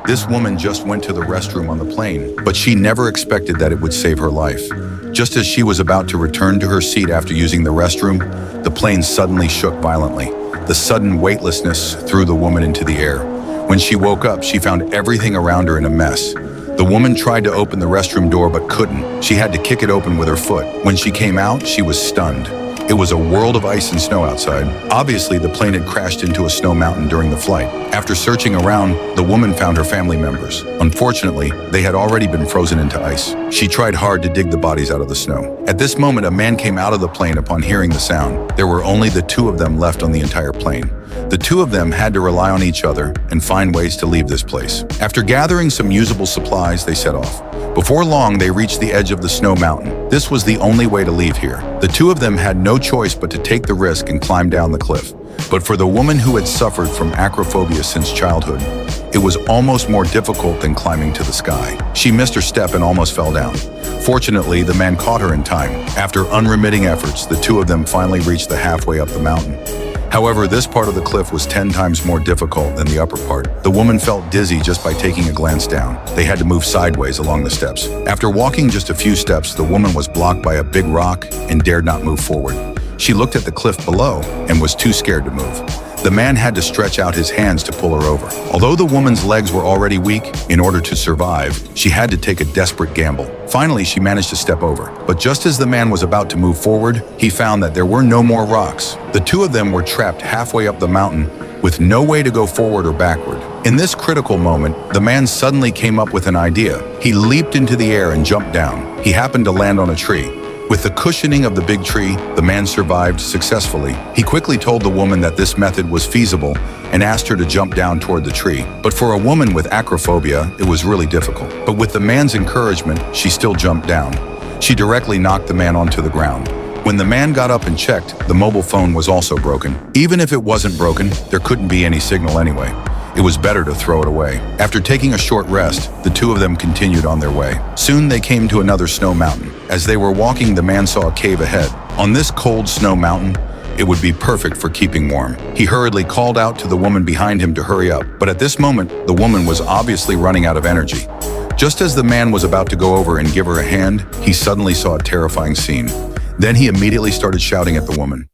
This woman just went to the restroom on the plane, but she never expected that it would save her life. Just as she was about to return to her seat after using the restroom, the plane suddenly shook violently. The sudden weightlessness threw the woman into the air. When she woke up, she found everything around her in a mess. The woman tried to open the restroom door but couldn't. She had to kick it open with her foot. When she came out, she was stunned. It was a world of ice and snow outside. Obviously, the plane had crashed into a snow mountain during the flight. After searching around, the woman found her family members. Unfortunately, they had already been frozen into ice. She tried hard to dig the bodies out of the snow. At this moment, a man came out of the plane upon hearing the sound. There were only the two of them left on the entire plane. The two of them had to rely on each other and find ways to leave this place. After gathering some usable supplies, they set off. Before long, they reached the edge of the snow mountain. This was the only way to leave here. The two of them had no choice but to take the risk and climb down the cliff. But for the woman who had suffered from acrophobia since childhood, it was almost more difficult than climbing to the sky. She missed her step and almost fell down. Fortunately, the man caught her in time. After unremitting efforts, the two of them finally reached the halfway up the mountain. However, this part of the cliff was 10 times more difficult than the upper part. The woman felt dizzy just by taking a glance down. They had to move sideways along the steps. After walking just a few steps, the woman was blocked by a big rock and dared not move forward. She looked at the cliff below and was too scared to move. The man had to stretch out his hands to pull her over. Although the woman's legs were already weak, in order to survive, she had to take a desperate gamble. Finally, she managed to step over. But just as the man was about to move forward, he found that there were no more rocks. The two of them were trapped halfway up the mountain with no way to go forward or backward. In this critical moment, the man suddenly came up with an idea. He leaped into the air and jumped down. He happened to land on a tree. With the cushioning of the big tree, the man survived successfully. He quickly told the woman that this method was feasible and asked her to jump down toward the tree. But for a woman with acrophobia, it was really difficult. But with the man's encouragement, she still jumped down. She directly knocked the man onto the ground. When the man got up and checked, the mobile phone was also broken. Even if it wasn't broken, there couldn't be any signal anyway. It was better to throw it away. After taking a short rest, the two of them continued on their way. Soon they came to another snow mountain. As they were walking, the man saw a cave ahead. On this cold snow mountain, it would be perfect for keeping warm. He hurriedly called out to the woman behind him to hurry up. But at this moment, the woman was obviously running out of energy. Just as the man was about to go over and give her a hand, he suddenly saw a terrifying scene. Then he immediately started shouting at the woman.